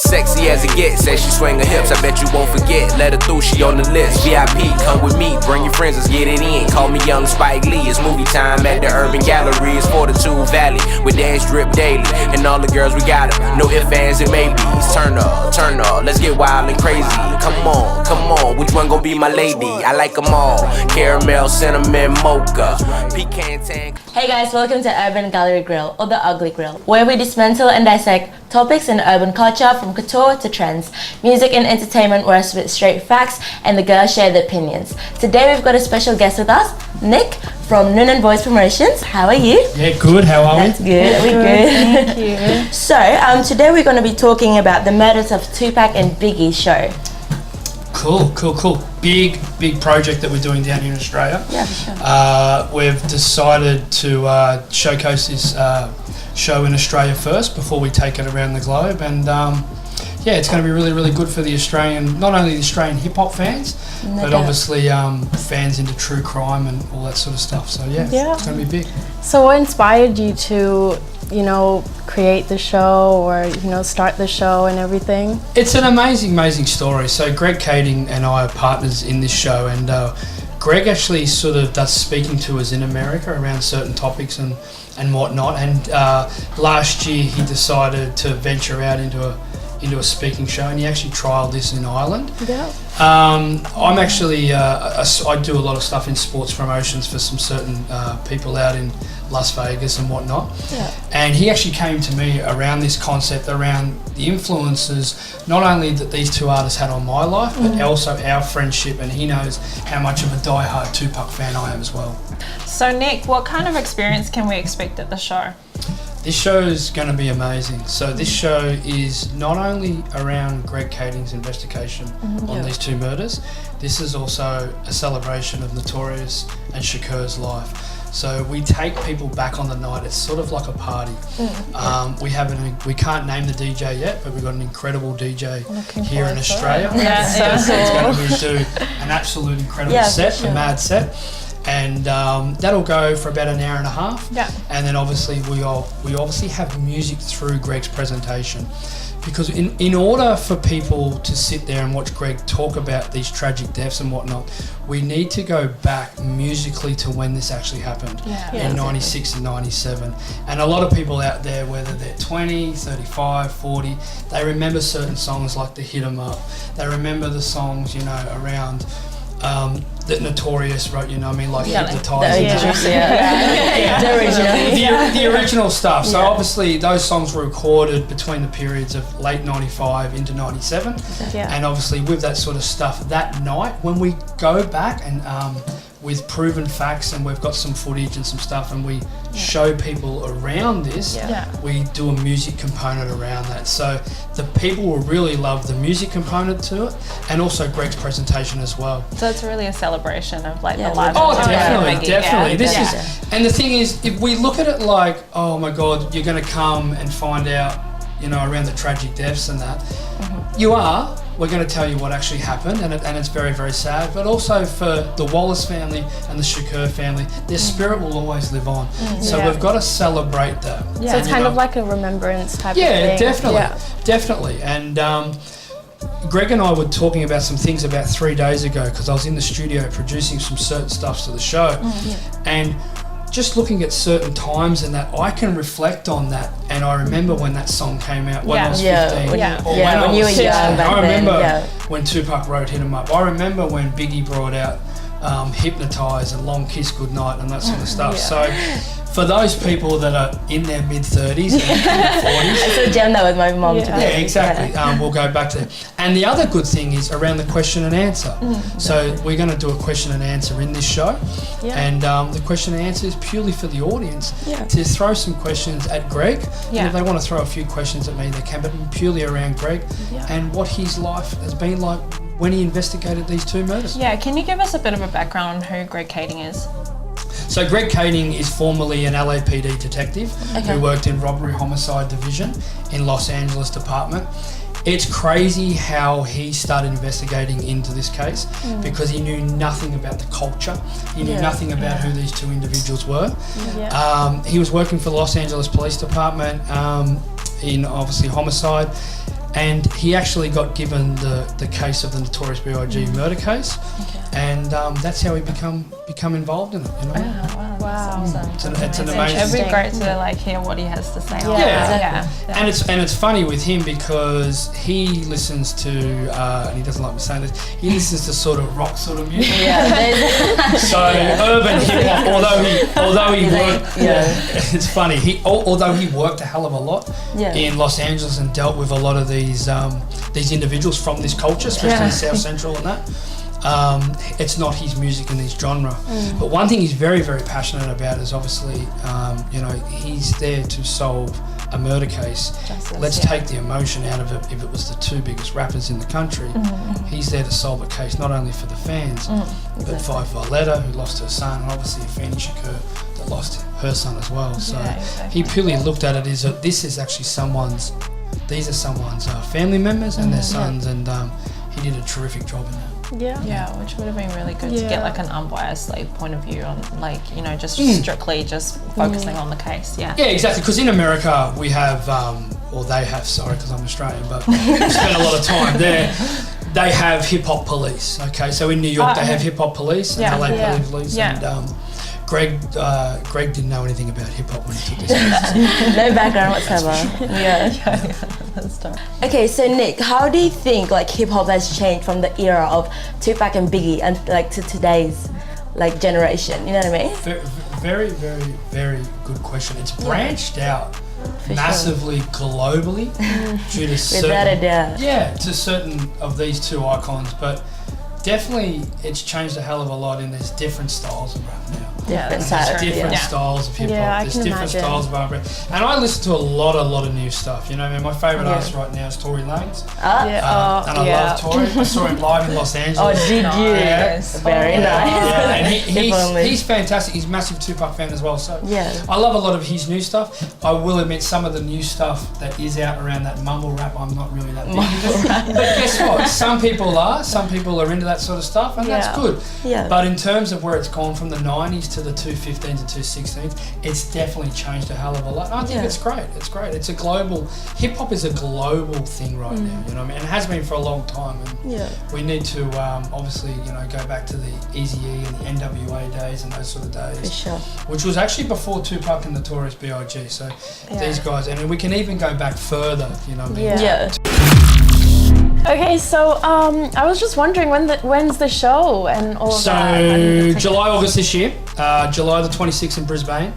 sexy as it gets. Says she swing her hips, I bet you won't forget. Let her through, she on the list. VIP, come with me, bring your friends, let's get it in. Call me Young Spike Lee, it's movie time at the Urban Gallery. It's Fortitude Valley, with dance drip daily. And all the girls, we got them, no ifs, ands, and maybes. Turn up, let's get wild and crazy. Come on, which one gon' be my lady? I like them all, caramel, cinnamon, mocha, pecan tang. Hey guys, welcome to Urban Gallery Grill, or the Ugly Grill, where we dismantle and dissect topics in urban culture from couture to trends, music and entertainment where I spit straight facts and the girls share their opinions. Today we've got a special guest with us, Nick from Noonan Boys Promotions. How are you? Yeah, good. How are That's good. We're good. Thank you. So, today we're going to be talking about the murders of Tupac and Biggie's show. Cool. Big project that we're doing down here in Australia. Yeah, for sure. We've decided to showcase this show in Australia first before we take it around the globe, and yeah, it's going to be really good for the Australian, not only the Australian hip hop fans, but obviously fans into true crime and all that sort of stuff. So yeah. It's going to be big. So what inspired you to, create the show or, start the show and everything? It's an amazing story. So Greg Kading and I are partners in this show, and Greg actually sort of does speaking tours in America around certain topics and whatnot. And last year he decided to venture out into a speaking show, and he actually trialled this in Ireland. Yeah. I'm actually I do a lot of stuff in sports promotions for some certain people out in Las Vegas and whatnot. Yeah. And he actually came to me around this concept, around the influences not only that these two artists had on my life, but also our friendship, and he knows how much of a die-hard Tupac fan I am as well. So Nick, what kind of experience can we expect at the show? This show is going to be amazing. So this show is not only around Greg Kading's investigation on these two murders, this is also a celebration of Notorious and Shakur's life. So we take people back on the night. It's sort of like a party. We can't name the DJ yet, but we've got an incredible DJ here in Australia. Yeah, It's going to do an absolute incredible set, a mad set. And that'll go for about an hour and a half. Yeah. And then obviously we obviously have music through Greg's presentation, because in order for people to sit there and watch Greg talk about these tragic deaths and whatnot, we need to go back musically to when this actually happened in 96 and 97. And a lot of people out there, whether they're 20, 35, 40, they remember certain songs like the Hit 'Em Up. They remember the songs, around that Notorious wrote, like Hypnotize. The original stuff. So obviously those songs were recorded between the periods of late 95 into 97. And obviously with that sort of stuff, that night when we go back and with proven facts, and we've got some footage and some stuff, and we show people around this, we do a music component around that. So the people will really love the music component to it, and also Greg's presentation as well. So it's really a celebration of the life. Oh, definitely. This is, and the thing is, if we look at it like, oh my God, you're going to come and find out, around the tragic deaths and that, you are. We're going to tell you what actually happened, and it's very, very sad. But also for the Wallace family and the Shakur family, their spirit will always live on. So we've got to celebrate that. So it's kind of like a remembrance type of thing. Definitely. And Greg and I were talking about some things about 3 days ago, because I was in the studio producing some certain stuff to the show, and just looking at certain times and that, I can reflect on that, and I remember when that song came out when I was 15. When you were young back I remember then, when Tupac wrote Hit 'Em Up. I remember when Biggie brought out Hypnotize and Long Kiss Goodnight and that sort of stuff. So for those people that are in their mid-30s and 40s. I still jam that with my mom today. Yeah, exactly. We'll go back to that. And the other good thing is around the question and answer. So we're going to do a question and answer in this show. And the question and answer is purely for the audience to throw some questions at Greg. And if they want to throw a few questions at me, they can, but purely around Greg and what his life has been like when he investigated these two murders. Yeah, can you give us a bit of a background on who Greg Kading is? So Greg Kading is formerly an LAPD detective who worked in Robbery Homicide Division in Los Angeles Department. It's crazy how he started investigating into this case because he knew nothing about the culture. He knew nothing about who these two individuals were. He was working for the Los Angeles Police Department in obviously homicide. and he actually got given the case of the Notorious B.I.G. murder case, and that's how he become involved in it. You know? Wow. It's an It'd amazing. be great to like hear what he has to say. on Yeah. that. And it's funny with him because he listens to and he doesn't like me saying this. He listens to sort of rock sort of music. So urban hip hop. Although he worked, it's funny. Although he worked a hell of a lot in Los Angeles and dealt with a lot of these individuals from this culture, especially South Central and that. It's not his music and his genre. But one thing he's very, very passionate about is obviously, he's there to solve a murder case. Let's take the emotion out of it. If it was the two biggest rappers in the country, he's there to solve a case not only for the fans, but for Violetta, who lost her son, and obviously Afeni Shakur, that lost her son as well. So he purely looked at it as these are someone's family members and their sons, and he did a terrific job in that. Yeah, which would have been really good to get like an unbiased like point of view on like just strictly just focusing on the case. Yeah, exactly. Because in America we have, or they have, sorry, because I'm Australian, but we spend a lot of time there. They have hip hop police. Okay, so in New York they have hip hop police and LA police. And Greg didn't know anything about hip hop when he took this case. No background whatsoever. Okay, so Nick, how do you think like hip hop has changed from the era of Tupac and Biggie and like to today's like generation? You know what I mean? Very, very, very good question. It's branched out massively globally due to certain of these two icons, but definitely it's changed a hell of a lot, and there's different styles of rap now. Different styles of hip hop. There's different styles of R&B. And I listen to a lot of new stuff. You know, my favourite artist right now is Tory Lanez. And I love Tory. I saw him live in Los Angeles. Oh, did you? Yes. Very nice. And he's fantastic. He's a massive Tupac fan as well. So I love a lot of his new stuff. I will admit some of the new stuff that is out around that mumble rap, I'm not really that big into. But guess what? Some people are into that sort of stuff, and that's good. But in terms of where it's gone from the 90s to the 215s and 216s, it's definitely changed a hell of a lot. And I think it's great. It's great. It's a global, hip hop is a global thing right now, you know what I mean? And it has been for a long time. And we need to obviously, go back to the Eazy-E and the NWA days and those sort of days. For sure. Which was actually before Tupac and Notorious B.I.G. So these guys, and we can even go back further, you know what I mean? Okay, so I was just wondering when's the show and all of that? So July, August this year. July the 26th in Brisbane,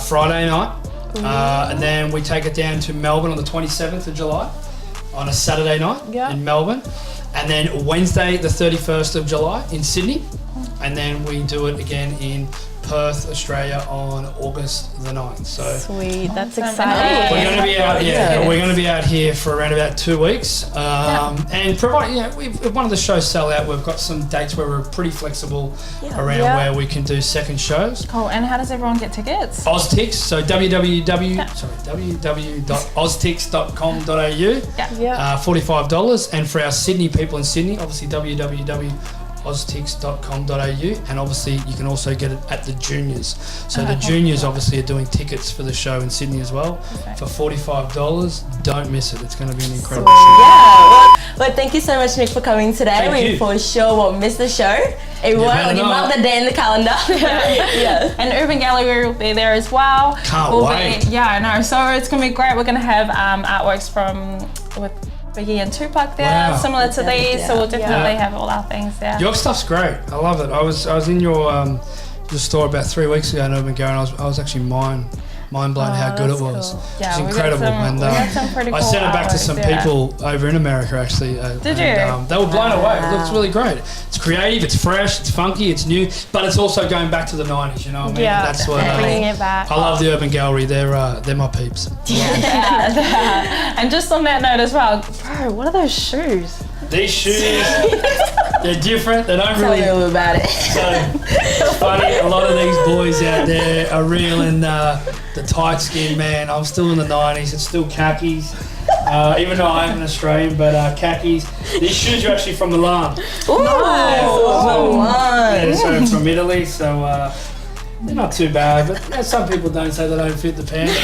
Friday night. And then we take it down to Melbourne on the 27th of July on a Saturday night in Melbourne. And then Wednesday the 31st of July in Sydney. And then we do it again in Perth, Australia on August the 9th. So sweet, that's exciting. we're going to be out we're going to be out here for around about 2 weeks. And provide, if one of the shows sell out, we've got some dates where we're pretty flexible around where we can do second shows. Cool. And how does everyone get tickets? Oztix, so www.oztix.com.au, $45. And for our Sydney people in Sydney, obviously www.oztix.com.au, and obviously you can also get it at the Juniors. So the Juniors obviously are doing tickets for the show in Sydney as well for $45. Don't miss it. It's going to be an incredible show. Well, thank you so much, Nick, for coming today. Thank We you. for sure won't miss the show. Everyone, you mark the day in the calendar. And Urban Gallery will be there as well. Can't wait. I know. So it's going to be great. We're going to have artworks with Biggie and Tupac there, similar to these. So we'll definitely have all our things there. Your stuff's great. I love it. I was in your store about 3 weeks ago in Urban Gallery, and I was actually mind blown how good it was. Cool. It's incredible. We got some pretty I cool sent it back to artworks, some people over in America actually. Did you? They were blown away. It looks really great. It's creative, it's fresh, it's funky, it's new, but it's also going back to the 90s, you know what I mean? Yeah, That's what bringing it back. I love the Urban Gallery. They're my peeps. And just on that note as well, bro, what are those shoes? These shoes, they're different. They don't Tell really. me all about it. So it's funny. A lot of these boys out there are real in the tight skin, man. I'm still in the 90s. It's still khakis. Even though I am an Australian, but khakis. These shoes are actually from Milan. Ooh, Yeah, so from Italy. So they're not too bad. But some people don't say they don't fit the pants.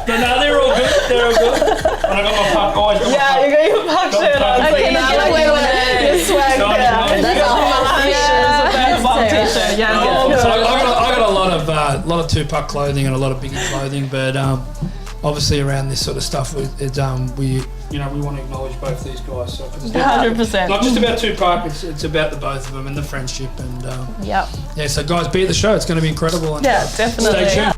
But no, they're all good. They're all good. And I got my puck. Oh, I got Yeah, my you got your puck Got shirt puck on. shirt. Okay, You now get let away me with know. it. Your swag Got it. girl. That's a whole t-shirt. Yeah, puck. So I yeah. got a lot of Tupac clothing and a lot of Biggie clothing, but obviously around this sort of stuff, we want to acknowledge both these guys. So 'cause it's 100%. not just about Tupac, it's about the both of them and the friendship. And Yep. yeah, so guys, be at the show. It's going to be incredible. And, Yeah, definitely. Stay tuned.